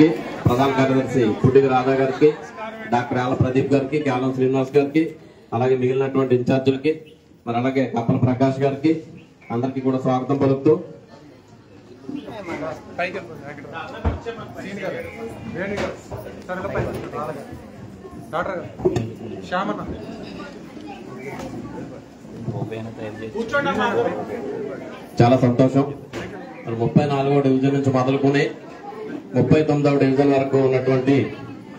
గారికి, ప్రధాన కార్యదర్శి పుట్టిగ రాధా గారికి, డాక్టర్ ఆల ప్రదీప్ గారికి, కేవలం శ్రీనివాస్ గారికి, అలాగే మిగిలినటువంటి ఇన్ఛార్జీలకి, మరి అలాగే కప్పల ప్రకాష్ గారికి అందరికీ కూడా స్వాగతం పలుకుతూ చాలా సంతోషం. 34వ డివిజన్ నుంచి మొదలుకొని 39వ డివిజన్ వరకు ఉన్నటువంటి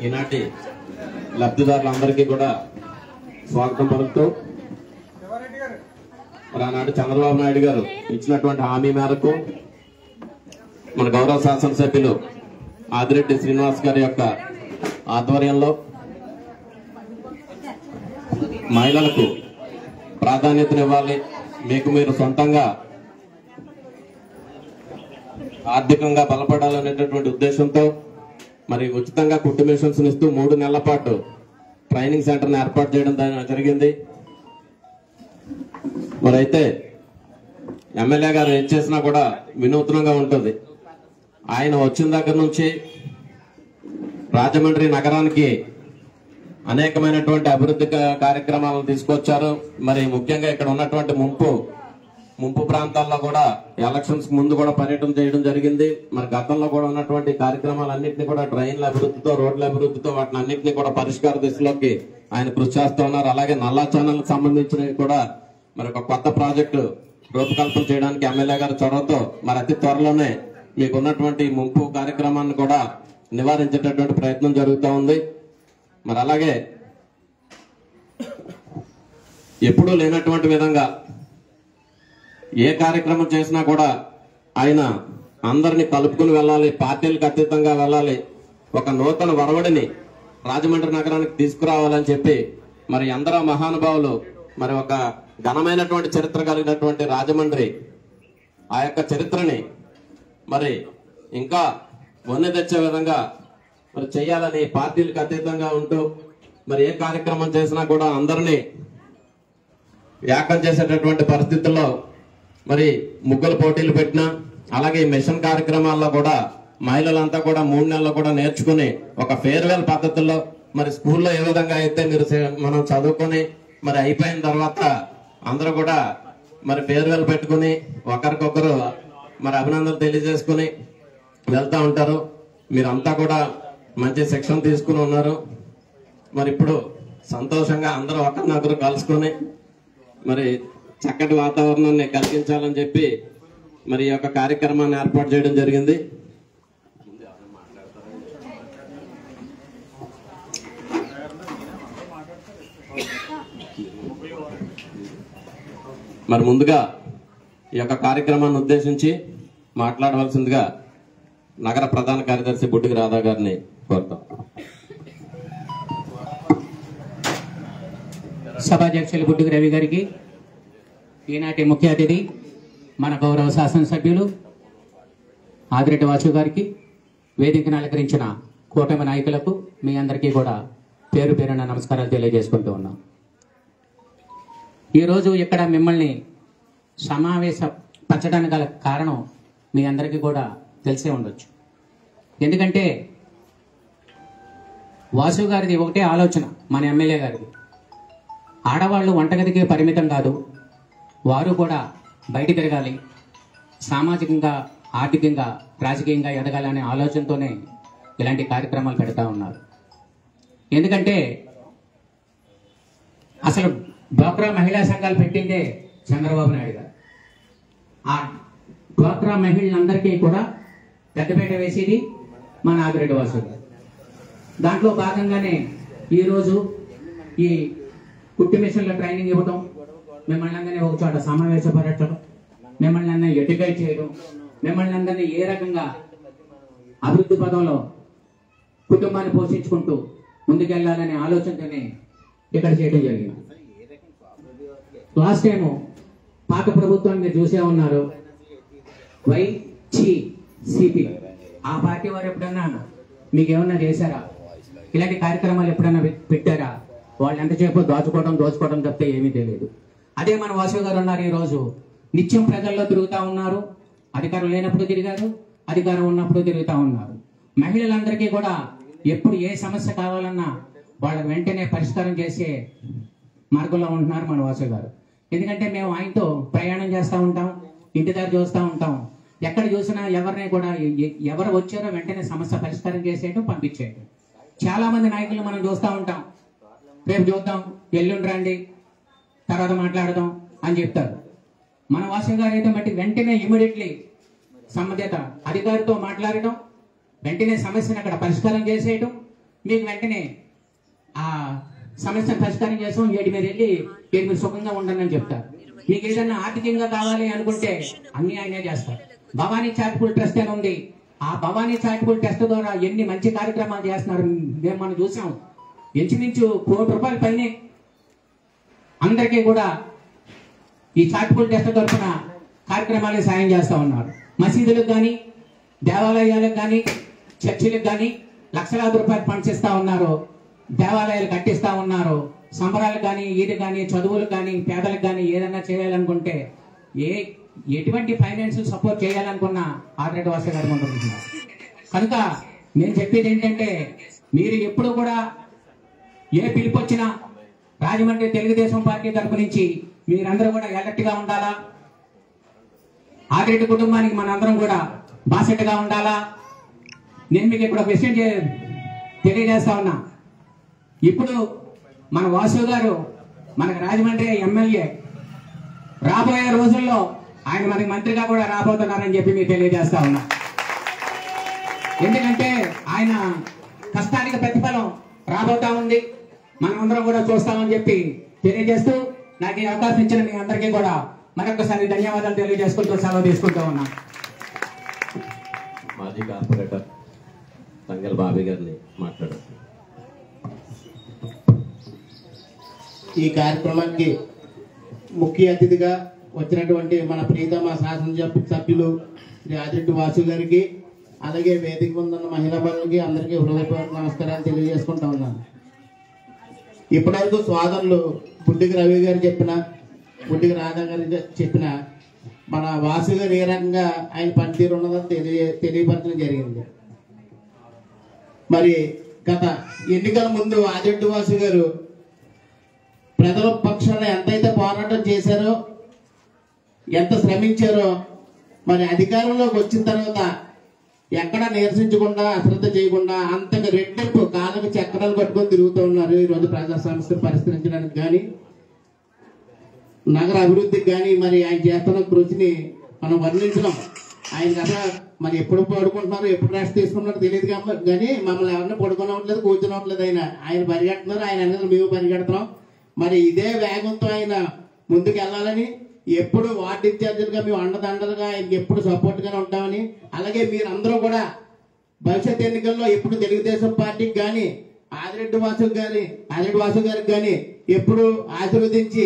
ఈనాటి లబ్ధిదారులందరికీ కూడా స్వాగతం పలుకుతూ మరి ఆనాడు చంద్రబాబు నాయుడు గారు ఇచ్చినటువంటి హామీ మేరకు మన గౌరవ శాసనసభ్యులు ఆదిరెడ్డి శ్రీనివాస్ గారి యొక్క ఆధ్వర్యంలో మహిళలకు ప్రాధాన్యతనివ్వాలి, మీకు మీరు సొంతంగా ఆర్థికంగా బలపడాలనేటటువంటి ఉద్దేశంతో మరి ఉచితంగా కుట్టు మిషన్స్ ఇస్తూ 3 నెలల పాటు ట్రైనింగ్ సెంటర్ని ఏర్పాటు చేయడం జరిగింది. మరి అయితే ఎమ్మెల్యే గారు ఏం చేసినా కూడా వినూత్నంగా ఉంటుంది. ఆయన వచ్చిన దగ్గర నుంచి రాజమండ్రి నగరానికి అనేకమైనటువంటి అభివృద్ధి కార్యక్రమాలను తీసుకొచ్చారు. మరి ముఖ్యంగా ఇక్కడ ఉన్నటువంటి ముంపు ప్రాంతాల్లో కూడా ఎలక్షన్స్ ముందు కూడా పర్యటన చేయడం జరిగింది. మరి గతంలో కూడా ఉన్నటువంటి కార్యక్రమాలన్నింటినీ కూడా డ్రైన్ల అభివృద్ధితో, రోడ్ల అభివృద్ధితో వాటిని అన్నింటినీ కూడా పరిష్కార దిశలోకి ఆయన కృషి చేస్తూ ఉన్నారు. అలాగే నల్లా ఛానల్ సంబంధించినవి కూడా మరి ఒక కొత్త ప్రాజెక్టు రూపకల్పన చేయడానికి ఎమ్మెల్యే గారి చొరవతో మరి అతి త్వరలోనే మీకు ఉన్నటువంటి ముంపు కార్యక్రమాన్ని కూడా నివారించేటటువంటి ప్రయత్నం జరుగుతూ ఉంది. మరి అలాగే ఎప్పుడూ లేనటువంటి విధంగా ఏ కార్యక్రమం చేసినా కూడా ఆయన అందరినీ కలుపుకుని వెళ్ళాలి, పార్టీలకు అతీతంగా వెళ్ళాలి, ఒక నూతన వరవడిని రాజమండ్రి నగరానికి తీసుకురావాలని చెప్పి మరి ఎందరో మహానుభావులు మరి ఒక ఘనమైనటువంటి చరిత్ర కలిగినటువంటి రాజమండ్రి ఆ యొక్క చరిత్రని మరి ఇంకా వన్నె తెచ్చే విధంగా మరి చేయాలని పార్టీలకు అతీతంగా ఉంటూ మరి ఏ కార్యక్రమం చేసినా కూడా అందరినీ ఏకం చేసేటటువంటి పరిస్థితుల్లో మరి ముగ్గుల పోటీలు పెట్టినా, అలాగే మిషన్ కార్యక్రమాల్లో కూడా మహిళలంతా కూడా 3 నెలలు కూడా నేర్చుకుని ఒక ఫేర్వెల్ పద్ధతుల్లో మరి స్కూల్లో ఏ విధంగా అయితే మనం చదువుకొని మరి అయిపోయిన తర్వాత అందరూ కూడా మరి ఫేర్వెల్ పెట్టుకుని ఒకరికొకరు మరి అభినందనలు తెలియజేసుకుని వెళ్తా ఉంటారు. మీరంతా కూడా మంచి శిక్షణ తీసుకుని ఉన్నారు. మరి ఇప్పుడు సంతోషంగా అందరూ ఒకరినొకరు కలుసుకొని మరి చక్కటి వాతావరణాన్ని కలిగించాలని చెప్పి మరి ఈ యొక్క కార్యక్రమాన్ని ఏర్పాటు చేయడం జరిగింది. మరి ముందుగా ఈ యొక్క కార్యక్రమాన్ని ఉద్దేశించి మాట్లాడవలసిందిగా నగర ప్రధాన కార్యదర్శి పుట్టిగ రాధా గారిని కోరుతాం. సభాధ్యక్షులు పుట్టిగ రవి గారికి, ఈనాటి ముఖ్య అతిథి మన గౌరవ శాసనసభ్యులు ఆదిరెడ్డి వాసు గారికి, వేదికను అలంకరించిన కూటమి నాయకులకు మీ అందరికీ కూడా పేరు పేరున నమస్కారాలు తెలియజేసుకుంటూ ఉన్నాం. ఈరోజు ఇక్కడ మిమ్మల్ని సమావేశపరచడానికి గల కారణం మీ అందరికీ కూడా తెలిసే ఉండొచ్చు. ఎందుకంటే వాసు గారిది ఒకటే ఆలోచన, మన ఎమ్మెల్యే గారిది, ఆడవాళ్ళు వంటగదికి పరిమితం కాదు, వారు కూడా బయట తిరగాలి, సామాజికంగా, ఆర్థికంగా, రాజకీయంగా ఎదగాలనే ఆలోచనతోనే ఇలాంటి కార్యక్రమాలు పెడతా ఉన్నారు. ఎందుకంటే అసలు డ్వాక్రా మహిళా సంఘాలు పెట్టిందే చంద్రబాబు నాయుడు గారు. ఆ డ్వాక్రా మహిళలందరికీ కూడా పెద్దపేట వేసేది మన ఆదిరెడ్డి వాసు గారు. దాంట్లో భాగంగానే ఈరోజు ఈ కుట్టు మిషన్ల ట్రైనింగ్ ఇవ్వడం, మిమ్మల్ని అందరినీ ఒక చోట సమావేశపరచడం, మిమ్మల్ని అందరినీ ఎడ్యుకేట్ చేయడం, మిమ్మల్ని అందరినీ ఏ రకంగా అభివృద్ధి పదంలో కుటుంబాన్ని పోషించుకుంటూ ముందుకెళ్లాలనే ఆలోచనతోనే ఇక్కడ చేయడం జరిగింది. లాస్ట్ టైము పాత ప్రభుత్వాన్ని మీరు చూసే ఉన్నారు, వైసీపీ ఆ పార్టీ వారు ఎప్పుడన్నా మీకు ఏమన్నా చేశారా? ఇలాంటి కార్యక్రమాలు ఎప్పుడన్నా పెట్టారా? వాళ్ళు ఎంతసేపు దోచుకోవడం తప్పితే ఏమీ తెలియదు. అదే మన వాసు గారు ఉన్నారు, ఈరోజు నిత్యం ప్రజల్లో తిరుగుతూ ఉన్నారు. అధికారం లేనప్పుడు తిరిగారు, అధికారం ఉన్నప్పుడు తిరుగుతూ ఉన్నారు. మహిళలందరికీ కూడా ఎప్పుడు ఏ సమస్య కావాలన్నా వాళ్ళకి వెంటనే పరిష్కారం చేసే మార్గంలో ఉంటున్నారు మన వాసు గారు. ఎందుకంటే మేము ఆయనతో ప్రయాణం చేస్తూ ఉంటాం, ఇంటి దగ్గర చూస్తూ ఉంటాం. ఎక్కడ చూసినా ఎవరిని కూడా ఎవరు వచ్చారో వెంటనే సమస్య పరిష్కారం చేసేయడం, పంపించేయడం. చాలా మంది నాయకులు మనం చూస్తూ ఉంటాం, రేపు చూద్దాం, ఎల్లుండి రండి, తర్వాత మాట్లాడదాం అని చెప్తారు. మన వాసు గారు అయితే మట్టి వెంటనే ఇమీడియట్లీ సంబంధిత అధికారితో మాట్లాడటం, వెంటనే సమస్యను అక్కడ పరిష్కారం చేసేయటం, మీకు వెంటనే ఆ సమస్యను పరిష్కారం చేసాం, ఏడు మీద వెళ్ళి ఏడు మీరు సుఖంగా ఉండండి అని చెప్తారు. మీకు ఏదైనా ఆర్థికంగా కావాలి అనుకుంటే అన్ని ఆయనే చేస్తారు. భవానీ చారిటబుల్ ట్రస్ట్ అని ఉంది. ఆ భవానీ చారిటబుల్ ట్రస్ట్ ద్వారా ఎన్ని మంచి కార్యక్రమాలు చేస్తున్నారు మేము మనం చూసాం. ఇంచుమించు ₹1,00,00,000 పైనే అందరికీ కూడా ఈ చారిటబుల్ ట్రస్ట్ తరఫున కార్యక్రమాలు సాయం చేస్తూ ఉన్నారు. మసీదులకు కానీ, దేవాలయాలకు కానీ, చర్చిలకు కానీ లక్షలాది రూపాయలు ఫండ్స్ ఇస్తా ఉన్నారు. దేవాలయాలు కట్టిస్తా ఉన్నారు. సంబరాలు కానీ, ఈది కానీ, చదువులు కానీ, పేదలకు కానీ ఏదైనా చేయాలనుకుంటే ఎటువంటి ఫైనాన్షియల్ సపోర్ట్ చేయాలనుకున్నా ఆదిరెడ్డి వాసు గారు ముందుంటున్నారు. కనుక నేను చెప్పేది ఏంటంటే, మీరు ఎప్పుడు కూడా ఏ పిలుపు వచ్చినా రాజమండ్రి తెలుగుదేశం పార్టీ తరపు నుంచి మీరందరూ కూడా ఎలర్ట్ గా ఉండాలా. ఆదిరెడ్డి కుటుంబానికి మనందరం కూడా బాసెట్గా ఉండాలా. నేను మీకు ఇప్పుడు ఒక విషయం తెలియజేస్తా ఉన్నా. ఇప్పుడు మన వాసు గారు మనకు రాజమండ్రి ఎమ్మెల్యే, రాబోయే రోజుల్లో ఆయన మనకి మంత్రిగా కూడా రాబోతున్నారని చెప్పి మీకు తెలియజేస్తా ఉన్నా. ఎందుకంటే ఆయన కష్టానికి ప్రతిఫలం రాబోతా ఉంది, మనమందరం కూడా చూస్తామని చెప్పి తెలియజేస్తూ నాకు ఈ అవకాశం ఇచ్చిన మీ అందరికీ కూడా మరొకసారి ధన్యవాదాలు తెలియజేసుకుంటూ సెలవు తీసుకుంటూ ఉన్నా. మాజీ కార్పొరేటర్ తంగెల బాబీ గారిని మాట్లాడారు. ఈ కార్యక్రమానికి ముఖ్య అతిథిగా వచ్చినటువంటి మన ప్రీతమ శాసనసభ సభ్యులు శ్రీ ఆదిరెడ్డి వాసు గారికి, అలాగే వేదిక ముందున్న మహిళా బంధువులకి అందరికీ హృదయపూర్వక నమస్కారాలు తెలియజేసుకుంటా ఉన్నాను. ఇప్పటివరకు సోదరులు పుట్టికి రవి గారు చెప్పిన, పుట్టికి రాధా గారు చెప్పిన మన వాసు గారు ఏ రకంగా ఆయన పనితీరు ఉన్నదని తెలియపరచడం జరిగింది. మరి గత ఎన్నికల ముందు ఆదిరెడ్డి వాసు గారు ప్రజల పక్షాన ఎంతైతే పోరాటం చేశారో, ఎంత శ్రమించారో, మరి అధికారంలోకి వచ్చిన తర్వాత ఎక్కడా నిరసించకుండా, అశ్రద్ధ చేయకుండా అంతగా రెట్టింపు కాళ్ళకి చక్రాలు కట్టుకొని తిరుగుతూ ఉన్నారు. ఈరోజు ప్రజా సమస్యలు పరిష్కరించడానికి కానీ, నగర అభివృద్ధికి కానీ మరి ఆయన చేస్తున్న కృషిని మనం వర్ణించడం. ఆయన కదా మరి ఎప్పుడు పడుకుంటున్నారు, ఎప్పుడు రెస్ట్ తీసుకుంటున్నారో తెలియదు కానీ మమ్మల్ని ఎవరిని పడుకోవట్లేదు, కూర్చునట్లేదు. ఆయన పరిగెడుతున్నారు, ఆయన అందరూ మేము పరిగెడుతున్నాం. మరి ఇదే వేగంతో ఆయన ముందుకు వెళ్ళాలని, ఎప్పుడు వార్డు ఇన్ఛార్జీలుగా మేము అండదండలుగా ఆయనకి ఎప్పుడు సపోర్ట్ గానే ఉంటామని, అలాగే మీరందరూ కూడా భవిష్యత్ ఎన్నికల్లో ఎప్పుడు తెలుగుదేశం పార్టీకి కానీ, ఆదిరెడ్డి వాసు గారికి కానీ ఎప్పుడు ఆశీర్వదించి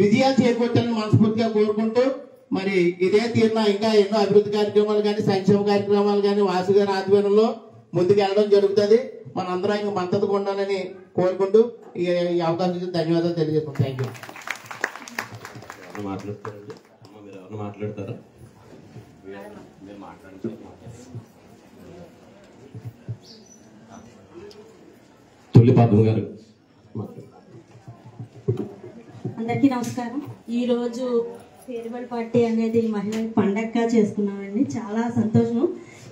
విజయాలు చేకూర్చాలని మనస్ఫూర్తిగా కోరుకుంటూ, మరి ఇదే తీరున ఇంకా ఎన్నో అభివృద్ధి కార్యక్రమాలు కానీ, సంక్షేమ కార్యక్రమాలు కానీ వాసు గారి ఆధ్వర్యంలో ముందుకు వెళ్ళడం జరుగుతుంది. మనందరం ఇంకా మద్దతుగా ఉండాలని కోరుకుంటూ ఈ అవకాశం ఇచ్చిన ధన్యవాదాలు తెలియజేసుకుంటాం. Thank you. మాట్లాడతారండి అమ్మ, మీరు ఎవరు మాట్లాడతారా? మీరు మాట్లాడండి. తొలి పద్మ గారు. అందరికీ నమస్కారం. ఈరోజు ఫేర్వెల్ పార్టీ అనేది మహిళల పండగగా చేసుకున్నామండి. చాలా సంతోషం.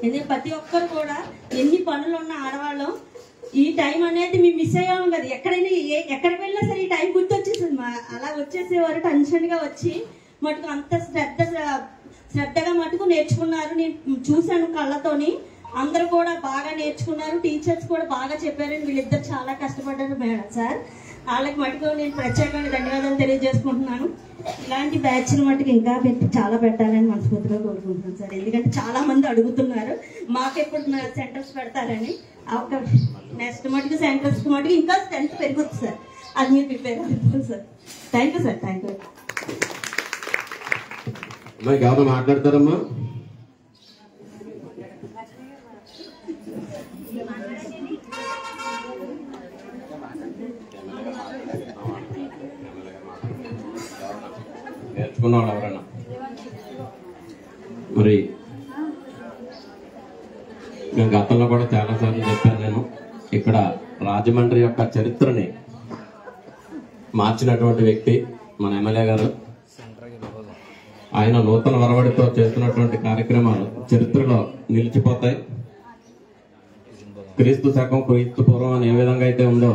ఎందుకంటే ప్రతి ఒక్కరు కూడా ఎన్ని పనులు ఉన్న ఆడవాళ్ళం ఈ టైం అనేది మేము మిస్ అయ్యాము కదా. ఎక్కడైనా ఎక్కడికి వెళ్ళినా సరే ఈ టైం గుర్తొచ్చేసింది. అలా వచ్చేసేవారు టెన్షన్గా వచ్చి మటుకు అంత శ్రద్ధగా మటుకు నేర్చుకున్నారు. నేను చూశాను కళ్ళతోని. అందరూ కూడా బాగా నేర్చుకున్నారు. టీచర్స్ కూడా బాగా చెప్పారని. వీళ్ళిద్దరు చాలా కష్టపడ్డారు మేడం సార్. వాళ్ళకి మటుకు నేను ప్రత్యేకంగా ధన్యవాదాలు తెలియజేసుకుంటున్నాను. ఇలాంటి బ్యాచ్లు మటుకు ఇంకా చాలా పెట్టాలని మనస్ఫూర్తిగా కోరుకుంటున్నాను సార్. ఎందుకంటే చాలా మంది అడుగుతున్నారు మాకు ఎప్పుడు సెంటర్స్ పెడతారని. నెక్స్ట్ మటుకు సెంటర్స్ మటుకు ఇంకా స్ట్రెంత్ పెరుగుతుంది సార్. అది మీరు ప్రిపేర్ అవుతుంది sir. Thank you sir. Thank you. ఎవరు మాట్లాడతారమ్మా? నేర్చుకున్నాడు ఎవరన్నా? మరి మేము గతంలో కూడా చాలా సార్లు చెప్పాను నేను, ఇక్కడ రాజమండ్రి యొక్క చరిత్రని మార్చినటువంటి వ్యక్తి మన ఎమ్మెల్యే గారు. ఆయన నూతన వరవడితో చేస్తున్నటువంటి కార్యక్రమాలు చరిత్రలో నిలిచిపోతాయి. క్రీస్తు శకం క్రీస్తు పూర్వం అని ఏ విధంగా అయితే ఉందో,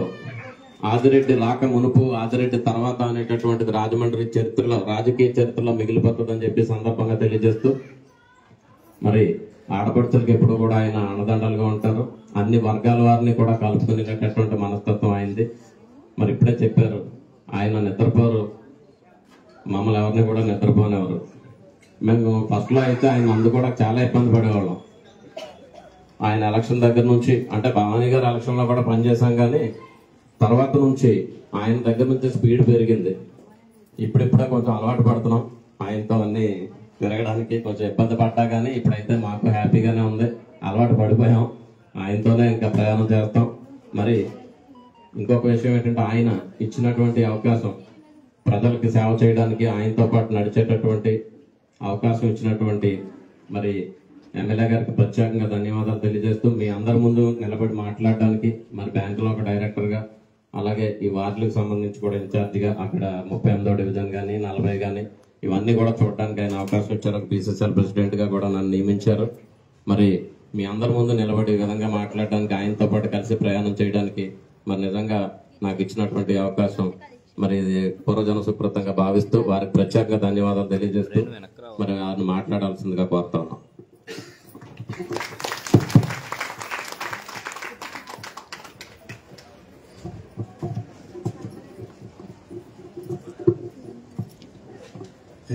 ఆదిరెడ్డి రాక మునుపు ఆదిరెడ్డి తర్వాత అనేటటువంటిది రాజమండ్రి చరిత్రలో, రాజకీయ చరిత్రలో మిగిలిపోతుందని చెప్పి సందర్భంగా తెలియజేస్తూ, మరి ఆడపడుచులకు ఎప్పుడు కూడా ఆయన అన్నదండలుగా ఉంటారు. అన్ని వర్గాల వారిని కూడా కలుపుకునేటటువంటి మనస్తత్వం అయింది. మరి ఇప్పుడే చెప్పారు, ఆయన నిద్రపోరు, మమ్మల్ని ఎవరిని కూడా నిద్రపోనేవారు. మేము ఫస్ట్ లో అయితే ఆయన మందు కూడా చాలా ఇబ్బంది పడేవాళ్ళం. ఆయన ఎలక్షన్ దగ్గర నుంచి, అంటే భవానీ గారు ఎలక్షన్ లో కూడా పనిచేశాం, కానీ తర్వాత నుంచి ఆయన దగ్గర నుంచి స్పీడ్ పెరిగింది. ఇప్పుడిప్పుడే కొంచెం అలవాటు పడుతున్నాం ఆయనతో అన్ని తిరగడానికి. కొంచెం ఇబ్బంది పడ్డా కానీ ఇప్పుడైతే మాకు హ్యాపీగానే ఉంది, అలవాటు పడిపోయాం. ఆయనతోనే ఇంకా ప్రయాణం చేస్తాం. మరి ఇంకొక విషయం ఏంటంటే, ఆయన ఇచ్చినటువంటి అవకాశం, ప్రజలకి సేవ చేయడానికి ఆయనతో పాటు నడిచేటటువంటి అవకాశం ఇచ్చినటువంటి మరి ఎమ్మెల్యే గారికి ప్రత్యేకంగా ధన్యవాదాలు తెలియజేస్తూ, మీ అందరి ముందు నిలబడి మాట్లాడడానికి, మరి బ్యాంకులో ఒక డైరెక్టర్గా, అలాగే ఈ వార్డులకు సంబంధించి కూడా ఇన్ఛార్జిగా, అక్కడ 38వ డివిజన్ కానీ 40 కానీ ఇవన్నీ కూడా చూడడానికి ఆయన అవకాశం ఇచ్చారు. బీసీసీఎల్ ప్రెసిడెంట్ గా కూడా నన్ను నియమించారు. మరి మీ అందరి ముందు నిలబడి ఈ విధంగా మాట్లాడడానికి, ఆయనతో పాటు కలిసి ప్రయాణం చేయడానికి మరి నిజంగా నాకు ఇచ్చినటువంటి అవకాశం మరి ఇది పూర్వజన సుకృతంగా భావిస్తూ వారికి ప్రత్యేకంగా ధన్యవాదాలు తెలియజేస్తూ మరి వారిని మాట్లాడాల్సిందిగా కోరుతా ఉన్నాం.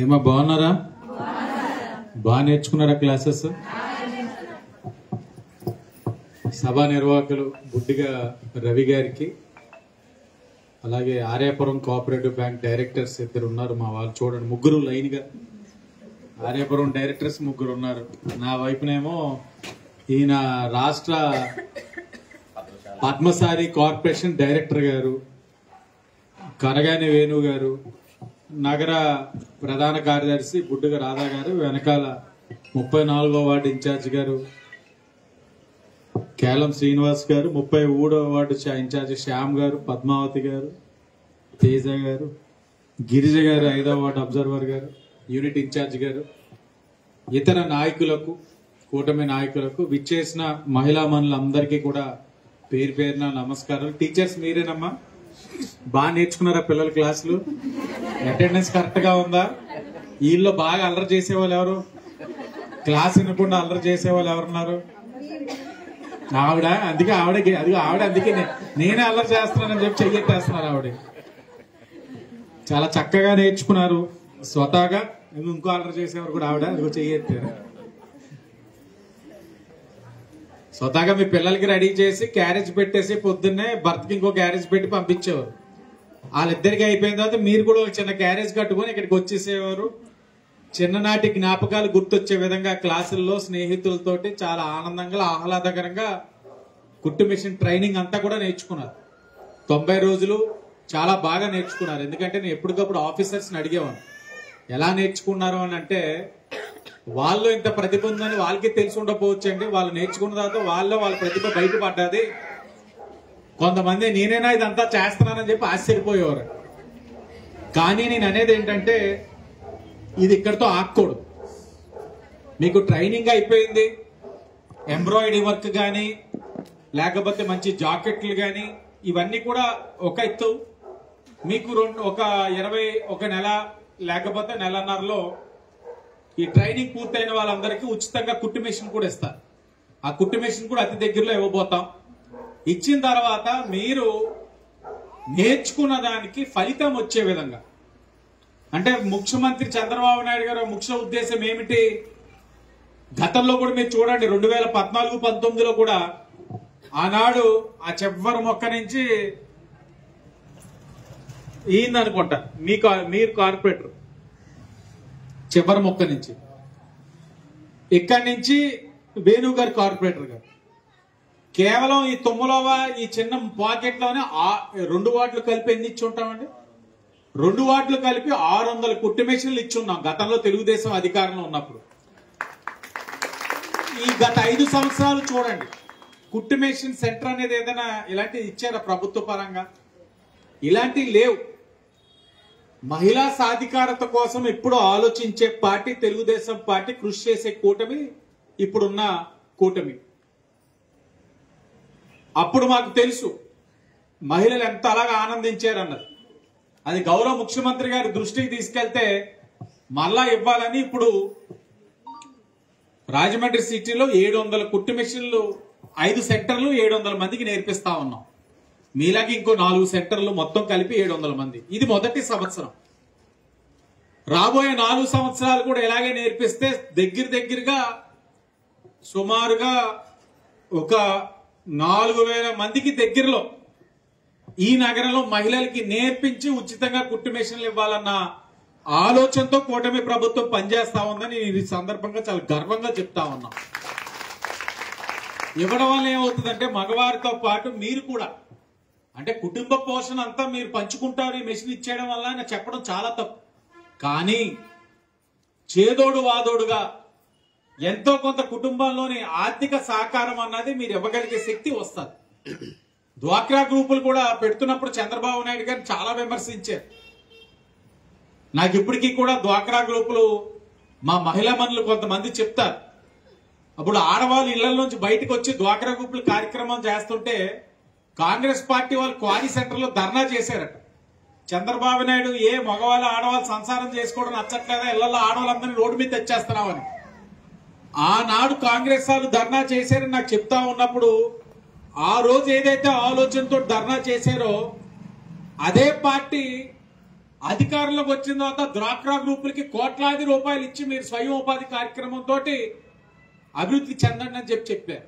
ఏమా బాగున్నారా? బాగా నేర్చుకున్నారా క్లాసెస్? సభా నిర్వాహకులు బుడ్డిగా రవి గారికి, అలాగే ఆర్యాపురం కోఆపరేటివ్ బ్యాంక్ డైరెక్టర్స్ ఇద్దరు ఉన్నారు మా వాళ్ళు. చూడండి, ముగ్గురు లైన్ గా ఆర్యాపురం డైరెక్టర్స్ ముగ్గురు ఉన్నారు. నా వైపునేమో ఈయన రాష్ట్ర పద్మసారి కార్పొరేషన్ డైరెక్టర్ గారు, కనగాని వేణు గారు, నగర ప్రధాన కార్యదర్శి బుడ్డుగా రాధా గారు, వెనకాల 34వ వార్డు ఇన్ఛార్జ్ గారు కేలం శ్రీనివాస్ గారు, 33వ వార్డు ఇన్ఛార్జ్ శ్యామ్ గారు, పద్మావతి గారు, తేజ గారు, గిరిజ గారు, 5వ వార్డు అబ్జర్వర్ గారు, యూనిట్ ఇన్ఛార్జ్ గారు, ఇతర నాయకులకు, కూటమి నాయకులకు, విచ్చేసిన మహిళా మనులందరికీ కూడా పేరు పేరున నమస్కారాలు. టీచర్స్ మీరేనమ్మా? బాగా నేర్చుకున్నారా పిల్లల క్లాసులు? అటెండెన్స్ కరెక్ట్ గా ఉందా? వీళ్ళు బాగా అల్లరి చేసేవాళ్ళు ఎవరు? క్లాస్ వినకుండా అల్లరి చేసేవాళ్ళు ఎవరున్నారు? ఆవిడ. అందుకే అందుకే నేనే అల్లరి చేస్తున్నానని చెప్పి చెయ్యెత్తేస్తున్నారు ఆవిడ. చాలా చక్కగా నేర్చుకున్నారు స్వతహాగా. ఇంకో అల్లరి చేసేవారు కూడా ఆవిడ, అదిగో చెయ్యెత్తారు. స్వతహాగా మీ పిల్లలకి రెడీ చేసి క్యారేజ్ పెట్టేసి పొద్దున్నే భర్తకి ఇంకో క్యారేజ్ పెట్టి పంపించేవారు. వాళ్ళిద్దరికి అయిపోయిన తర్వాత మీరు కూడా ఒక చిన్న క్యారేజ్ కట్టుకొని ఇక్కడికి వచ్చేసేవారు. చిన్ననాటి జ్ఞాపకాలు గుర్తొచ్చే విధంగా క్లాసుల్లో స్నేహితులతోటి చాలా ఆనందంగా ఆహ్లాదకరంగా కుట్టు మిషన్ ట్రైనింగ్ అంతా కూడా నేర్చుకున్నారు. 90 రోజులు చాలా బాగా నేర్చుకున్నారు. ఎందుకంటే నేను ఎప్పటికప్పుడు ఆఫీసర్స్ని అడిగేవాను, ఎలా నేర్చుకున్నారు అని అంటే, వాళ్ళు ఇంత ప్రతిభ ఉందని వాళ్ళకి తెలిసి ఉండకపోవచ్చండి. వాళ్ళు నేర్చుకున్న తర్వాత వాళ్ళ ప్రతిభ బయటపడ్డది. కొంతమంది నేనేనా ఇదంతా చేస్తున్నానని చెప్పి ఆశ్చర్యపోయేవారు. కానీ నేను అనేది ఏంటంటే, ఇది ఇక్కడితో ఆగకూడదు. మీకు ట్రైనింగ్ అయిపోయింది, ఎంబ్రాయిడరీ వర్క్ కానీ లేకపోతే మంచి జాకెట్లు కానీ ఇవన్నీ కూడా ఒక ఎత్తు. మీకు ఒక 21 నెల లేకపోతే నెలన్నరలో ఈ ట్రైనింగ్ పూర్తయిన వాళ్ళందరికీ ఉచితంగా కుట్టు మెషిన్ కూడా ఇస్తారు. ఆ కుట్టు మెషిన్ కూడా అతి దగ్గరలో ఇవ్వబోతాం. ఇచ్చిన తర్వాత మీరు నేర్చుకున్న దానికి ఫలితం వచ్చే విధంగా, అంటే ముఖ్యమంత్రి చంద్రబాబు నాయుడు గారు ముఖ్య ఉద్దేశం ఏమిటి? గతంలో కూడా మీరు చూడండి, 2014-19లో కూడా ఆనాడు ఆ చివరి మొక్క నుంచి ఈయననుకుంటా మీరు కార్పొరేటర్ చివరి మొక్క నుంచి, ఇక్కడి నుంచి వేణు గారు కార్పొరేటర్ గారు, కేవలం ఈ తుమ్మలోవ ఈ చిన్న పాకెట్లోనే 2 వార్డులు కలిపి ఎన్ని ఇచ్చి ఉంటామండి? 2 వార్డులు కలిపి 600 కుట్టు మెషిన్లు ఇచ్చి ఉన్నాం గతంలో తెలుగుదేశం అధికారంలో ఉన్నప్పుడు. ఈ గత 5 సంవత్సరాలు చూడండి, కుట్టిమేషన్ సెంటర్ అనేది ఏదైనా ఇలాంటివి ఇచ్చారా ప్రభుత్వ పరంగా? ఇలాంటివి లేవు. మహిళా సాధికారత కోసం ఎప్పుడు ఆలోచించే పార్టీ తెలుగుదేశం పార్టీ, కృషి చేసే కూటమి ఇప్పుడున్న కూటమి. అప్పుడు మాకు తెలుసు మహిళలు ఎంత అలాగా ఆనందించారన్నది. అది గౌరవ ముఖ్యమంత్రి గారి దృష్టికి తీసుకెళ్తే మళ్ళా ఇవ్వాలని ఇప్పుడు రాజమండ్రి సిటీలో 700 కుట్టు మెషిన్లు 5 సెంటర్లు 700 మందికి నేర్పిస్తా ఉన్నాం. మీలాగే ఇంకో 4 సెంటర్లు మొత్తం కలిపి 700 మంది. ఇది మొదటి సంవత్సరం. రాబోయే 4 సంవత్సరాలు కూడా ఇలాగే నేర్పిస్తే దగ్గరగా సుమారుగా ఒక 4000 మందికి దగ్గరలో ఈ నగరంలో మహిళలకి నేర్పించి ఉచితంగా కుట్టు మెషిన్లు ఇవ్వాలన్న ఆలోచనతో కూటమి ప్రభుత్వం పనిచేస్తా ఉందని నేను ఈ సందర్భంగా చాలా గర్వంగా చెప్తా ఉన్నా. ఇవ్వడం వల్ల ఏమవుతుందంటే మగవారితో పాటు మీరు కూడా, అంటే కుటుంబ పోషణ అంతా మీరు పంచుకుంటారు ఈ మెషిన్ ఇచ్చేయడం వల్ల అని చెప్పడం చాలా తప్పు. కానీ చేదోడు వాదోడుగా ఎంతో కొంత కుటుంబంలోని ఆర్థిక సహకారం అన్నది మీరు ఇవ్వగలిగే శక్తి వస్తుంది. డ్వాక్రా గ్రూపులు కూడా పెడుతున్నప్పుడు చంద్రబాబు నాయుడు గారిని చాలా విమర్శించారు. నాకు ఇప్పటికీ కూడా డ్వాక్రా గ్రూపులు మా మహిళా మనులు కొంతమంది చెప్తారు, అప్పుడు ఆడవాళ్ళు ఇళ్ల నుంచి బయటకు వచ్చి డ్వాక్రా గ్రూపులు కార్యక్రమం చేస్తుంటే కాంగ్రెస్ పార్టీ వాళ్ళు క్వారీ సెంటర్లో ధర్నా చేశారట. చంద్రబాబు నాయుడు ఏ మగవాళ్ళు ఆడవాళ్ళు సంసారం చేసుకోవడం నచ్చట్లేదా, ఇళ్లలో ఆడవాళ్ళందరినీ రోడ్డు మీద తెచ్చేస్తున్నామని ఆనాడు కాంగ్రెస్ వాళ్ళు ధర్నా చేశారని నాకు చెప్తా ఉన్నప్పుడు, ఆ రోజు ఏదైతే ఆలోచనతో ధర్నా చేశారో అదే పార్టీ అధికారంలోకి వచ్చిన తర్వాత డ్వాక్రా గ్రూపులకి కోట్లాది రూపాయలు ఇచ్చి మీరు స్వయం ఉపాధి కార్యక్రమంతో అభివృద్ధి చెందండి అని చెప్పారు.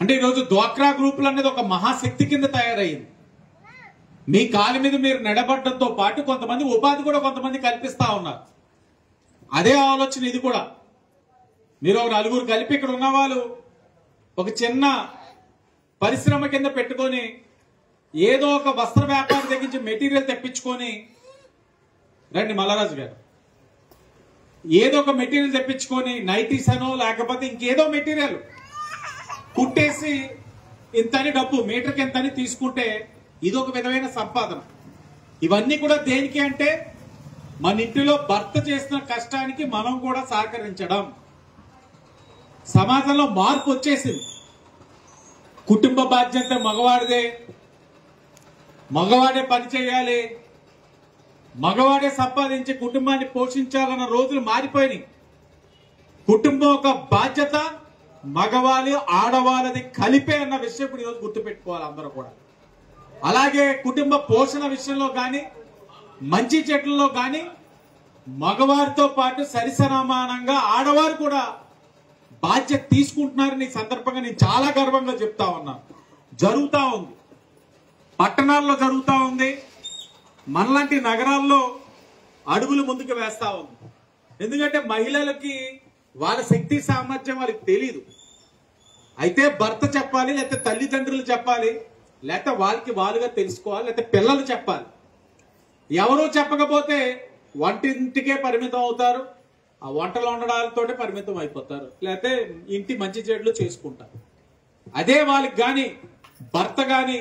అంటే ఈరోజు డ్వాక్రా గ్రూపులు అనేది ఒక మహాశక్తి కింద తయారయ్యింది. మీ కాలి మీద మీరు నిలబడడంతో పాటు కొంతమంది ఉపాధి కూడా కొంతమంది కల్పిస్తా ఉన్నారు. అదే ఆలోచన ఇది కూడా. మీరు ఒక 4 కలిపి ఇక్కడ ఉన్న వాళ్ళు ఒక చిన్న పరిశ్రమ కింద పెట్టుకొని ఏదో ఒక వస్త్ర వ్యాపారం దగ్గర మెటీరియల్ తెప్పించుకొని రండి మల్లారాజు గారు, ఏదో ఒక మెటీరియల్ తెప్పించుకొని నైటీస్ అనో లేకపోతే ఇంకేదో మెటీరియల్ కుట్టేసి ఇంతని డబ్బు మీటర్కి ఎంతని తీసుకుంటే ఇదొక విధమైన సంపాదన. ఇవన్నీ కూడా దేనికి అంటే మన ఇంటిలో భర్త చేసిన కష్టానికి మనం కూడా సహకరించడం. సమాజంలో మార్పు వచ్చేసింది. కుటుంబ బాధ్యత మగవాడిదే, మగవాడే పని చేయాలి, మగవాడే సంపాదించి కుటుంబాన్ని పోషించాలన్న రోజులు మారిపోయినాయి. కుటుంబం ఒక బాధ్యత మగవాళ్ళు ఆడవాళ్ళది కలిపే అన్న విషయం ఇప్పుడు ఈరోజు గుర్తుపెట్టుకోవాలి అందరూ కూడా. అలాగే కుటుంబ పోషణ విషయంలో కానీ మంచి చెట్లలో కానీ మగవారితో పాటు సరిసమానంగా ఆడవారు కూడా బాధ్యత తీసుకుంటున్నారని ఈ సందర్భంగా నేను చాలా గర్వంగా చెప్తా ఉన్నాను. జరుగుతూ ఉంది, పట్టణాల్లో జరుగుతూ ఉంది, మనలాంటి నగరాల్లో అడుగులు ముందుకు వేస్తా ఉంది. ఎందుకంటే మహిళలకి వాళ్ళ శక్తి సామర్థ్యం వాళ్ళకి తెలియదు. అయితే భర్త చెప్పాలి, లేకపోతే తల్లిదండ్రులు చెప్పాలి, లేకపోతే వాళ్ళకి వాళ్ళుగా తెలుసుకోవాలి, లేకపోతే పిల్లలు చెప్పాలి. ఎవరో చెప్పకపోతే వంటింటికే పరిమితం అవుతారు, ఆ వంటలు వండడాలతో పరిమితం అయిపోతారు, లేకపోతే ఇంటి మంచి చెడులు చేసుకుంటారు. అదే వాళ్ళకి కానీ భర్త కానీ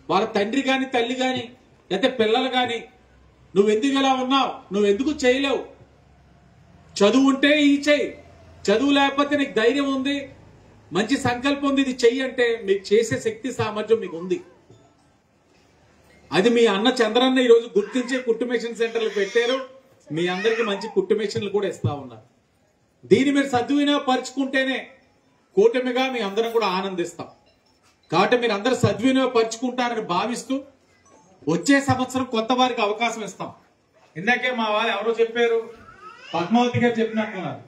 వాళ్ళ తండ్రి కానీ తల్లి కానీ లేకపోతే పిల్లలు కానీ నువ్వెందుకు ఇలా ఉన్నావు, నువ్వెందుకు చేయలేవు, చదువు ఉంటే ఈ చెయ్యి, చదువు లేకపోతే నీకు ధైర్యం ఉంది, మంచి సంకల్పం ఉంది, ఇది చెయ్యి అంటే మీకు చేసే శక్తి సామర్థ్యం మీకు ఉంది. అది మీ అన్న చంద్రన్న ఈరోజు గుర్తించే కుట్టు మెషిన్ సెంటర్లు పెట్టారు. మీ అందరికి మంచి కుట్టు మెషిన్లు కూడా ఇస్తా ఉన్నారు. దీన్ని మీరు సద్వినియోగపరుచుకుంటేనే కూటమిగా మీ అందరం కూడా ఆనందిస్తాం. కాబట్టి మీరు అందరూ సద్వినియోగపరుచుకుంటారని భావిస్తూ వచ్చే సంవత్సరం కొత్త వారికి అవకాశం ఇస్తాం. ఇందాకే మా వాళ్ళు ఎవరో చెప్పారు, పద్మావతి గారు చెప్పినట్టున్నారు.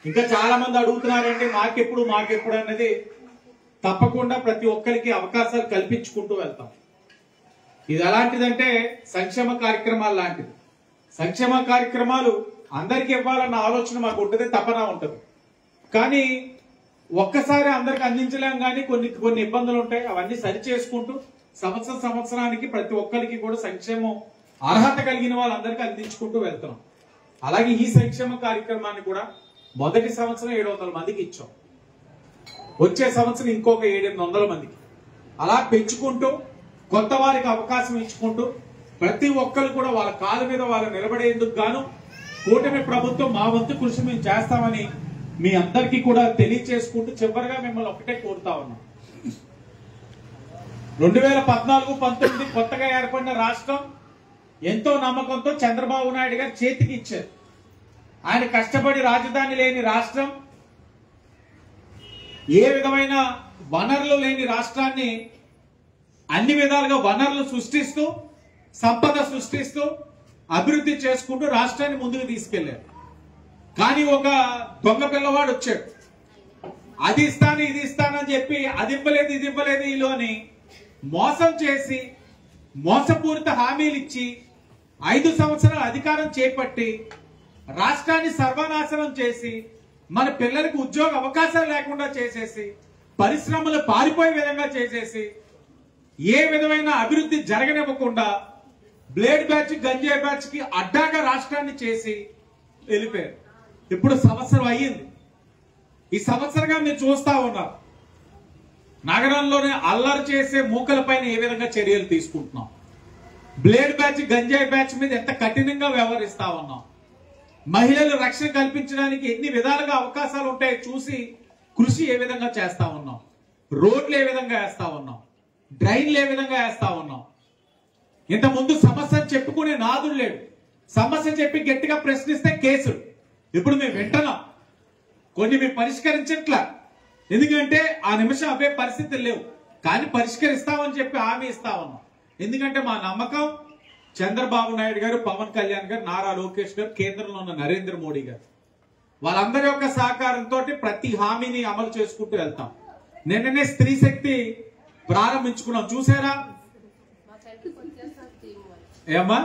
ఇంకా చాలా మంది అడుగుతున్నారండి మాకెప్పుడు అనేది. తప్పకుండా ప్రతి ఒక్కరికి అవకాశాలు కల్పించుకుంటూ వెళ్తాం. ఇది ఎలాంటిదంటే సంక్షేమ కార్యక్రమాలు లాంటిది. సంక్షేమ కార్యక్రమాలు అందరికి ఇవ్వాలన్న ఆలోచన మాకు ఉంటుంది, తపన ఉంటుంది. కానీ ఒక్కసారి అందరికి అందించలేం. కానీ కొన్ని ఇబ్బందులు ఉంటాయి. అవన్నీ సరి చేసుకుంటూ సంవత్సరానికి ప్రతి ఒక్కరికి కూడా సంక్షేమం అర్హత కలిగిన వాళ్ళందరికీ అందించుకుంటూ వెళ్తున్నాం. అలాగే ఈ సంక్షేమ కార్యక్రమాన్ని కూడా మొదటి సంవత్సరం 700 మందికి ఇచ్చాం. వచ్చే సంవత్సరం ఇంకొక 700 మందికి, అలా పెంచుకుంటూ కొత్త వారికి అవకాశం ఇచ్చుకుంటూ ప్రతి ఒక్కరు కూడా వాళ్ళ కాళ్ళ మీద వాళ్ళు నిలబడేందుకు గాను కూటమి ప్రభుత్వం మా వంతు కృషి మేము చేస్తామని మీ అందరికీ కూడా తెలియచేసుకుంటూ చివరిగా మిమ్మల్ని ఒకటే కోరుతా ఉన్నాం. 2014-19 కొత్తగా ఏర్పడిన రాష్ట్రం ఎంతో నమ్మకంతో చంద్రబాబు నాయుడు గారు చేతికి ఇచ్చారు. ఆయన కష్టపడి రాజధాని లేని రాష్ట్రం, ఏ విధమైన వనరులు లేని రాష్ట్రాన్ని అన్ని విధాలుగా వనరులు సృష్టిస్తూ సంపద సృష్టిస్తూ అభివృద్ధి చేసుకుంటూ రాష్ట్రాన్ని ముందుకు తీసుకెళ్లారు. కానీ ఒక దొంగ పిల్లవాడు వచ్చాడు, అది ఇస్తాను ఇది ఇస్తానని చెప్పి అది ఇవ్వలేదు ఇది ఇవ్వలేదు వీళ్ళు అని మోసం చేసి మోసపూరిత హామీలు ఇచ్చి 5 సంవత్సరాల అధికారం చేపట్టి రాష్ట్రాన్ని సర్వనాశనం చేసి మన పిల్లలకు ఉద్యోగ అవకాశాలు లేకుండా చేసేసి పరిశ్రమలు పారిపోయే విధంగా చేసేసి ఏ విధమైన అభివృద్ధి జరగనివ్వకుండా బ్లేడ్ బ్యాచ్ గంజాయి బ్యాచ్ కి అడ్డాగా రాష్ట్రాన్ని చేసి వెళ్ళిపోయారు. ఇప్పుడు సంవత్సరం అయ్యింది. ఈ సంవత్సరంగా మీరు చూస్తా ఉన్నారు నగరంలోనే అల్లరి చేసే మూకల పైన ఏ విధంగా చర్యలు తీసుకుంటున్నాం, బ్లేడ్ బ్యాచ్ గంజాయి బ్యాచ్ మీద ఎంత కఠినంగా వ్యవహరిస్తా ఉన్నాం, మహిళలు రక్షణ కల్పించడానికి ఎన్ని విధాలుగా అవకాశాలు ఉంటాయో చూసి కృషి ఏ విధంగా చేస్తా ఉన్నాం, రోడ్లు ఏ విధంగా వేస్తా ఉన్నాం, డ్రైన్లు ఏ విధంగా వేస్తా ఉన్నాం. ఇంత ముందు సమస్య చెప్పుకునే నాదుడు లేడు, సమస్య చెప్పి గట్టిగా ప్రశ్నిస్తే కేసులు. ఇప్పుడు మేము వింటున్నాం, కొన్ని మేము పరిష్కరించట్లా, ఎందుకంటే ఆ నిమిషం అవే పరిస్థితులు లేవు. కానీ పరిష్కరిస్తామని చెప్పి హామీ ఇస్తా ఉన్నాం. ఎందుకంటే మా నమ్మకం చంద్రబాబు నాయుడు గారు, పవన్ కళ్యాణ్ గారు, నారా లోకేష్ గారు, కేంద్రంలో ఉన్న నరేంద్ర మోడీ గారు, వాళ్ళందరి యొక్క సహకారంతో ప్రతి హామీని అమలు చేసుకుంటూ వెళ్తాం. నిన్ననే స్త్రీ శక్తి ప్రారంభించుకున్నాం, చూసారా? ఏమ్మా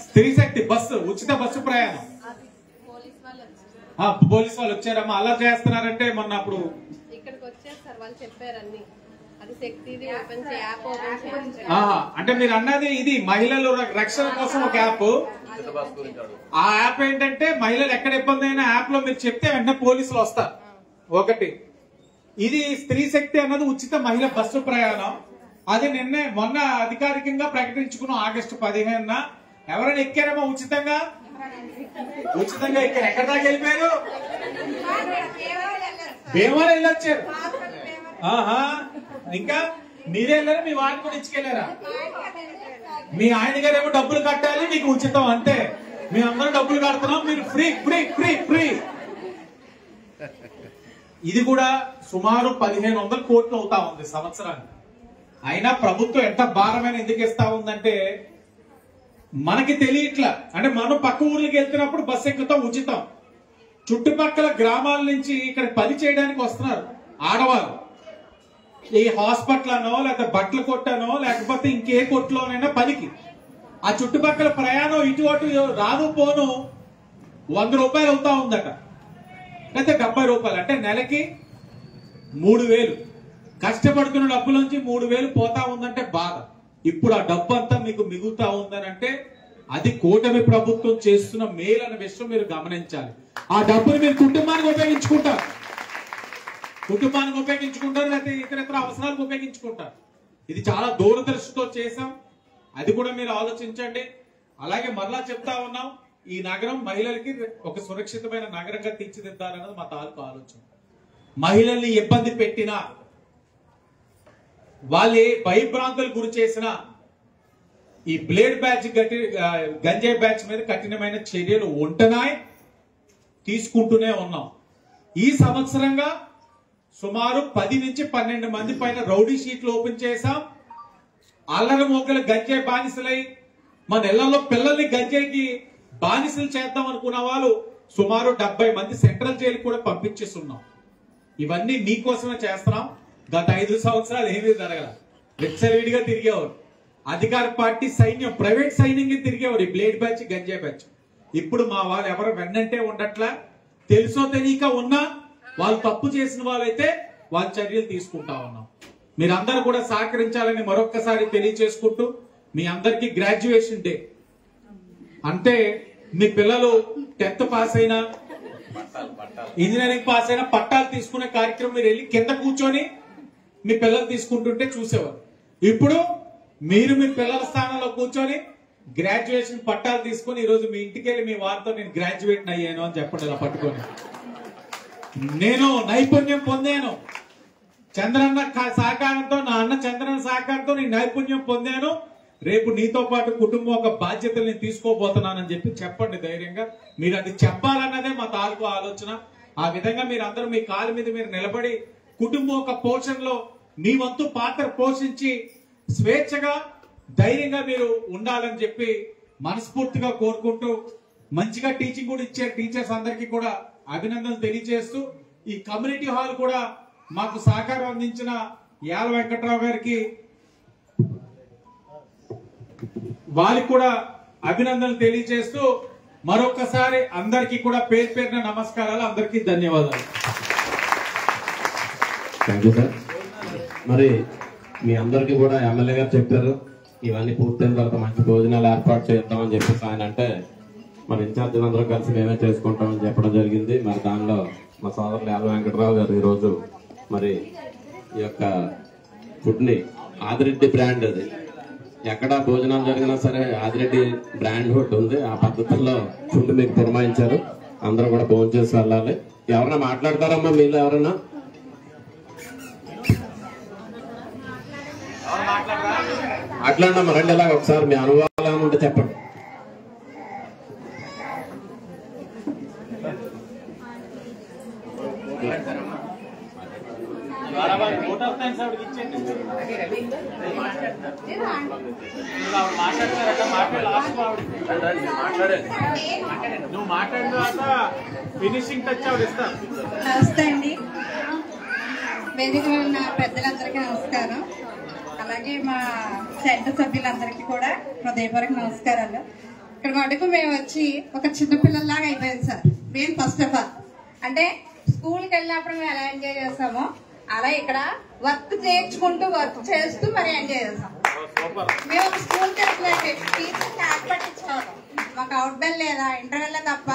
స్త్రీ శక్తి బస్సు, ఉచిత బస్సు ప్రయాణం. పోలీసు వాళ్ళు వచ్చారమ్మా, అలా చేస్తున్నారంటే మొన్న అప్పుడు ఇక్కడికి వచ్చారు సార్, వాళ్ళు చెప్పారు అన్ని. అది శక్తిది ఓపెన్ చేయి, యాప్ ఓపెన్ చేయి. అంటే మీరు అన్నది ఇది మహిళల రక్షణ కోసం ఒక యాప్. ఆ యాప్ ఏంటంటే మహిళలు ఎక్కడ ఇబ్బంది అయినా యాప్ లో మీరు చెప్తే వెంటనే పోలీసులు వస్తారు. ఒకటి ఇది స్త్రీ శక్తి అన్నది ఉచిత మహిళ బస్సు ప్రయాణం. అది మొన్న అధికారికంగా ప్రకటించుకున్నాం ఆగస్టు 15న. ఎవరైనా ఎక్కారమ్మా ఉచితంగా? ఉచితంగా ఎక్కారు. ఎక్కడ దాకా వెళ్ళిపోయారు? భీమవరం వెళ్ళొచ్చారు. ఇంకా మీరే వెళ్ళారా? మీ వాడిని కూడా ఇచ్చుకెళ్ళారా? మీ ఆయన గారు ఏమో డబ్బులు కట్టాలి, మీకు ఉచితం అంతే. మేమందరం డబ్బులు కడుతున్నాం, మీరు ఫ్రీ ఫ్రీ ఫ్రీ ఫ్రీ. ఇది కూడా సుమారు 1500 కోట్లు అవుతా ఉంది సంవత్సరానికి. అయినా ప్రభుత్వం ఎంత భారమైన ఎందుకు ఇస్తా ఉందంటే మనకి తెలియట్లా. అంటే మనం పక్క ఊర్లకి వెళ్తున్నప్పుడు బస్సు ఎక్కుతాం ఉచితం. చుట్టుపక్కల గ్రామాల నుంచి ఇక్కడ పని చేయడానికి వస్తున్నారు ఆడవాళ్ళు. ఈ హాస్పిటల్ అనో లేకపోతే బట్టల కొట్టనో లేకపోతే ఇంకే కొట్టులోనైనా పనికి. ఆ చుట్టుపక్కల ప్రయాణం ఇటు అటు రాను పోను 100 రూపాయలు అవుతా ఉందట, లేకపోతే 70 రూపాయలు. అంటే నెలకి 3000 కష్టపడుతున్న డబ్బులోంచి 3000 పోతా ఉందంటే బాధ. ఇప్పుడు ఆ డబ్బు అంతా మీకు మిగులుతా ఉందనంటే అది కూటమి ప్రభుత్వం చేస్తున్న మేలు అనే విషయం మీరు గమనించాలి. ఆ డబ్బుని మీరు కుటుంబానికి ఉపయోగించుకుంటారు, లేకపోతే ఇతర అవసరాలకు ఉపయోగించుకుంటారు. ఇది చాలా దూరదృష్టితో చేశాం, అది కూడా మీరు ఆలోచించండి. అలాగే మరలా చెప్తా ఉన్నాం, ఈ నగరం మహిళలకి ఒక సురక్షితమైన నగరంగా తీర్చిదిద్దాలన్నది మా తాలూకు ఆలోచన. మహిళల్ని ఇబ్బంది పెట్టినా, వాళ్ళే భయభ్రాంతులు గురి చేసిన ఈ బ్లేడ్ బ్యాచ్ గంజాయి బ్యాచ్ మీద కఠినమైన చర్యలు ఉంటున్నాయి, తీసుకుంటూనే ఉన్నాం. ఈ సంవత్సరంగా సుమారు 10 నుంచి 12 మంది పైన రౌడీ షీట్లు ఓపెన్ చేశాం. అల్లరి మోకలు గంజాయి బానిసలై మన ఇళ్లలో పిల్లల్ని గంజాయికి బానిసలు చేద్దాం అనుకున్న వాళ్ళు సుమారు 70 మంది సెంట్రల్ జైలు కూడా పంపించేస్తున్నాం. ఇవన్నీ మీకోసమే చేస్తున్నాం. గత 5 సంవత్సరాలు ఏమీ జరగల. విచ్చలవిడిగా తిరిగేవారు అధికార పార్టీ సైన్యం, ప్రైవేట్ సైన్యంగా తిరిగేవారు ఈ బ్లేడ్ బ్యాచ్ గంజాయి బ్యాచ్. ఇప్పుడు మా వాళ్ళు ఎవరు వెన్నంటే ఉండట్లా. తెలుసో తెలియక ఉన్నా వాళ్ళు తప్పు చేసిన వాళ్ళైతే వాళ్ళ చర్యలు తీసుకుంటా ఉన్నాం. మీరందరూ కూడా సహకరించాలని మరొక్కసారి తెలియచేసుకుంటూ, మీ అందరికీ గ్రాడ్యుయేషన్ డే అంటే మీ పిల్లలు 10th పాస్ అయినా ఇంజనీరింగ్ పాస్ అయిన పట్టాలు తీసుకునే కార్యక్రమం మీరు వెళ్ళి కింద కూర్చొని మీ పిల్లలు తీసుకుంటుంటే చూసేవారు. ఇప్పుడు మీరు మీ పిల్లల స్థానంలో కూర్చొని గ్రాడ్యుయేషన్ పట్టాలు తీసుకుని ఈరోజు మీ ఇంటికి వెళ్ళి మీ వారితో నేను గ్రాడ్యుయేట్ అయ్యాను అని చెప్పండి. ఇలా పట్టుకొని నేను నైపుణ్యం పొందాను, చంద్రన్న సహకారంతో, నా అన్న చంద్రన్న సహకారంతో నేను నైపుణ్యం పొందాను, రేపు నీతో పాటు కుటుంబం ఒక బాధ్యతలు నేను తీసుకోబోతున్నానని చెప్పి చెప్పండి ధైర్యంగా. మీరు అది చెప్పాలన్నదే మా తాలూకు ఆలోచన. ఆ విధంగా మీరు అందరూ మీ కాళ్ళ మీద మీరు నిలబడి కుటుంబం ఒక పోషణలో మీ వంతు పాత్ర పోషించి స్వేచ్ఛగా ధైర్యంగా మీరు ఉండాలని చెప్పి మనస్ఫూర్తిగా కోరుకుంటూ, మంచిగా టీచింగ్ కూడా ఇచ్చే టీచర్స్ అందరికీ కూడా అభినందనలు తెలియజేస్తూ, ఈ కమ్యూనిటీ హాల్ కూడా మాకు సహకారం అందించిన యాల వెంకట్రావు గారికి వారికి కూడా అభినందనలు తెలియజేస్తూ మరొకసారి అందరికీ కూడా పేరు పేరున నమస్కారాలు, అందరికీ ధన్యవాదాలు. Thank you sir. మరి మీ అందరికీ కూడా ఎమ్మెల్యే గారు చెప్పారు ఇవన్నీ పూర్తయిన తర్వాత మంచి భోజనాలు ఏర్పాటు చేద్దామని చెప్పేసి ఆయన అంటే, మరి ఇన్ఛార్జీలు అందరూ కలిసి మేమే చేసుకుంటామని చెప్పడం జరిగింది. మరి దానిలో మా సోదరులు యాల వెంకట్రావు గారు ఈరోజు మరి ఈ యొక్క ఫుడ్ ని ఆదిరెడ్డి బ్రాండ్, అది ఎక్కడ భోజనాలు జరిగినా సరే ఆదిరెడ్డి బ్రాండ్ ఫుడ్ ఉంది, ఆ పద్ధతుల్లో ఫుడ్ మీకు పురమాయించారు. అందరూ కూడా భోజనం చేసి వెళ్ళాలి. ఎవరైనా మాట్లాడతారమ్మా మీలో ఎవరైనా? మాట్లాడమ్మా, రండి. ఇలాగ ఒకసారి మీ అనుభవాలు ఏమైనా ఉంటే చెప్పండి. నువ్వు మాట్లాడిన తర్వాత ఫినిషింగ్ టచ్ ఆవిడ ఇస్తాను. నమస్తే అండి, వేదిక ఉన్న పెద్దలందరికీ నమస్కారం. అలాగే మా సెంటర్ సభ్యులందరికీ కూడా హృదయపూర్వక నమస్కారాలు. ఇక్కడ మటుకు మేము వచ్చి ఒక చిన్నపిల్లల్లాగా అయిపోయింది సార్. మేము ఫస్ట్ ఆఫ్ ఆల్ అంటే స్కూల్కి వెళ్ళినప్పుడు మేము ఎలా ఎంజాయ్ చేస్తామో అలా ఇక్కడ వర్క్ చేయించుకుంటూ వర్క్ చేస్తూ మరి ఎంజాయ్ చేస్తాం. మేము ఒక స్కూల్కి వెళ్ళినట్టు టీచర్ని ఆట పట్టించుకోవడం, మాకు అవుట్ బెల్ లేదా ఇంటర్వెల్ తప్ప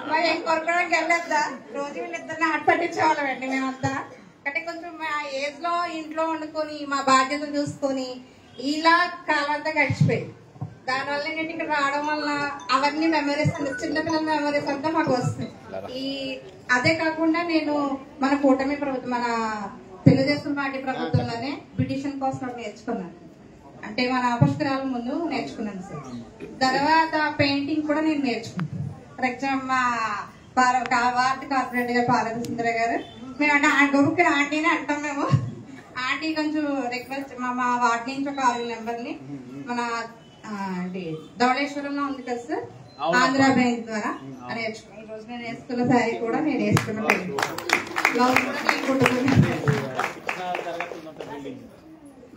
మాకు ఏం కొరకడానికి వెళ్ళొద్దా, రోజు వీళ్ళిద్దరిని ఆట పట్టించేవాళ్ళం అండి మేమంతా. అంటే కొంచెం మా ఏజ్ లో ఇంట్లో వండుకొని మా బాధ్యతలు చూసుకొని ఇలా కాలంతా గడిచిపోయింది. దానివల్ల ఏంటంటే ఇక్కడ రావడం వల్ల అవన్నీ మెమరీస్, చిన్నపిల్లల మెమరీస్ అంతా మాకు వస్తాయి. అదే కాకుండా నేను మన కూటమి ప్రభుత్వం, మన తెలుగుదేశం పార్టీ ప్రభుత్వంలోనే బ్యూటిషియన్ కోర్స్ నేర్చుకున్నాను. అంటే మన పుష్కరాల ముందు నేర్చుకున్నాను సార్. తర్వాత పెయింటింగ్ కూడా నేను నేర్చుకున్నాను. ఫర్ ఎగ్జాంపుల్ మా వార్డు కార్పొరేటర్ గారు పార్వతి సుందర గారు, మేము అంటే గొప్పకి ఆంటీని అంటాం మేము. ఆంటీ కొంచెం రిక్వెస్ట్, మా వార్డు నుంచి ఒక 6 నెంబర్ని మన ధవళేశ్వరంలో ఉంది కదా సార్, ఆంధ్ర బ్యాంక్ ద్వారా నేర్చుకున్నాను. ఈ రోజు నేను వేసుకున్న శారీ కూడా నేను వేసుకున్న బ్లౌజ్ కూడా నేను కుట్టుకున్నాను.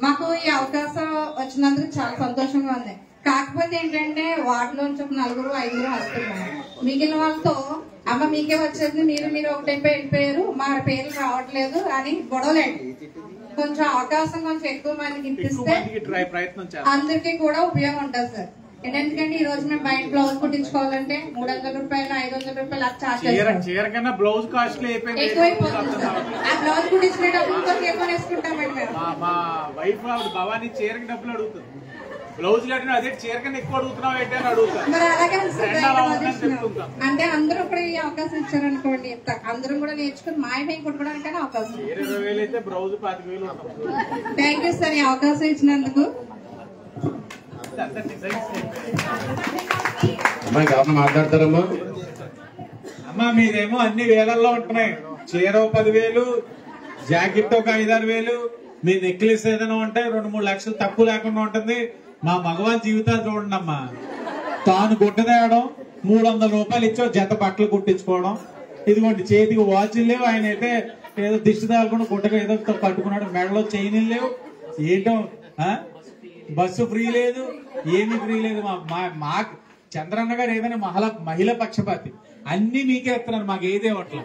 మాకు ఈ అవకాశం వచ్చినందుకు చాలా సంతోషంగా ఉంది. కాకపోతే ఏంటంటే వాటిలోంచి ఒక 4-5 వస్తున్నారు. మిగిలిన వాళ్ళతో అమ్మ మీకే వచ్చేది, మీరు ఒకటైపోయి వెళ్ళిపోయారు, మా పేర్లు రావట్లేదు అని గొడవలేండి. కొంచెం అవకాశం కొంచెం ఎక్కువ మందికి ఇప్పిస్తే అందరికీ కూడా ఉపయోగం ఉంటుంది సార్. ఎందుకంటే ఈ రోజు మేము బయట బ్లౌజ్ కుట్టించుకోవాలంటే 300 రూపాయలు 500 రూపాయలు అది చార్జ్ చేస్తాం. బ్లౌజ్ కాస్ట్ ఎక్కువైపోతుంది సార్. ఆ బ్లౌజ్ కుట్టించుకునేటప్పుడు కొంచెం ఎక్కువ వేసుకుంటామండి మేము. మా వైఫ్ భవానీ చీరకి డబ్బులు అడుగుతుంది, బ్లౌజ్ కట్టిన అదే చీర కన్నా ఎక్కువ అడుగుతున్నావు ఏంటి అని అడుగుతాను. మరి అలాగే అంటే అందరూ కూడా ఈ అవకాశం ఇచ్చారనుకోండి, అందరూ కూడా నేర్చుకుని మాయమై కుట్టుకోవడానికి అవకాశం. 20,000 అయితే బ్లౌజ్ 25,000. థ్యాంక్ యూ సార్ ఈ అవకాశం ఇచ్చినందుకు. మాట్లాడతారమ్మా? అమ్మా మీరేమో అన్ని వేలల్లో ఉంటున్నాయి. చీర 10,000, జాకెట్ ఒక 5-6 మీ నెక్లెస్ ఏదైనా ఉంటే 2-3 లక్షలు తక్కువ లేకుండా ఉంటుంది. మా మగవాళ్ళ జీవితాలు చూడండి అమ్మా, తాను గుడ్డ తేయడం 300 రూపాయలు ఇచ్చో జత బట్టలు కుట్టించుకోవడం. ఇదిగోండి చేతికి వాచ్లు లేవు, ఆయన అయితే ఏదో దిష్టి తాగకుండా గుడ్డగా ఏదో కట్టుకున్నాడు, మెడలో చైన్లు లేవు, ఏంటో బస్సు ఫ్రీ లేదు, ఏమి ఫ్రీ లేదు. మా చంద్రన్న గారు ఏదైనా మహిళ పక్షపాతి, అన్ని మీకే ఎత్తున్నారు, మాకు ఏదే అట్లా.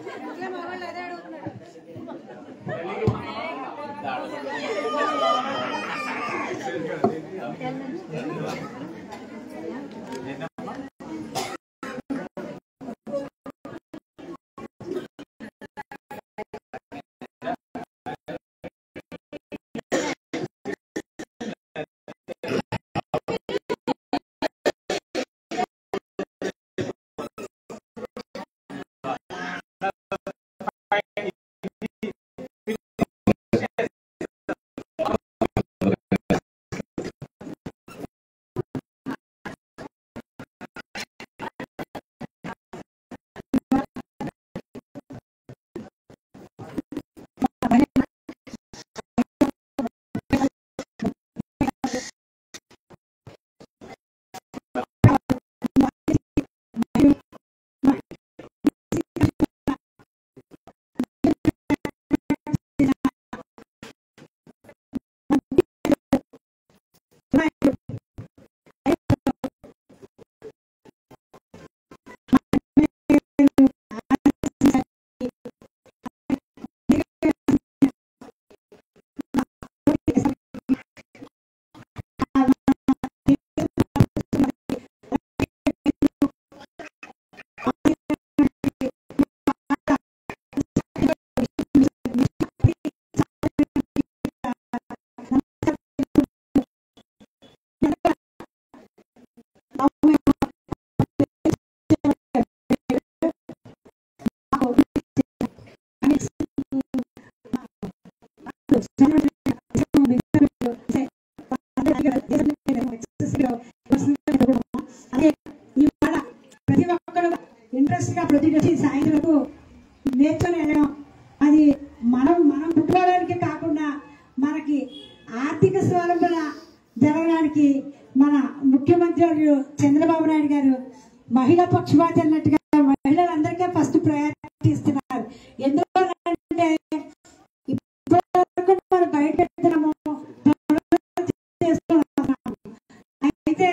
ప్రతి ఒక్కరు ఇంట్రెస్ట్ గా ప్రతి సాయంత్రం నేర్చుకుని వెళ్ళడం అది మనం పుట్టుకోవడానికి కాకుండా మనకి ఆర్థిక స్వావలంబన జరగడానికి మన ముఖ్యమంత్రి చంద్రబాబు నాయుడు గారు మహిళా పక్షపాతి అన్నట్టుగా మహిళలందరికీ ఫస్ట్ ప్రయారిటీ ఇస్తున్నారు. ఎందుకంటే ఇప్పటివరకు మనం బయట పెడుతున్నాము అయితే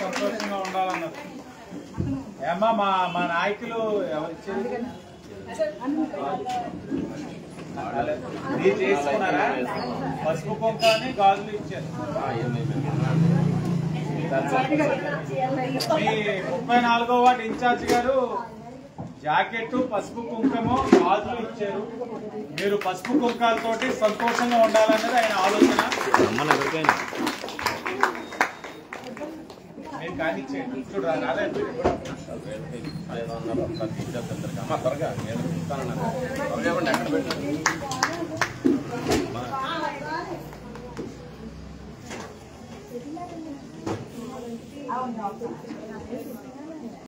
సంతోషంగా ఉండాలన్నారు. ఏమ్మా మా నాయకులు ఎవరిచ్చారు? మీరు చేసుకున్నారా? పసుపు కుంకాన్ని గాజులు ఇచ్చారు. మీ 34వ వార్డు ఇన్ఛార్జ్ గారు జాకెట్, పసుపు కుంకము, గాజులు ఇచ్చారు. మీరు పసుపు కుంకాలతోటి సంతోషంగా ఉండాలన్నది ఆయన ఆలోచన. నేను కానిచ్చేయండి. చూడు రాలేదు త్వరగా త్వరగా ఎక్కడ పెట్టాను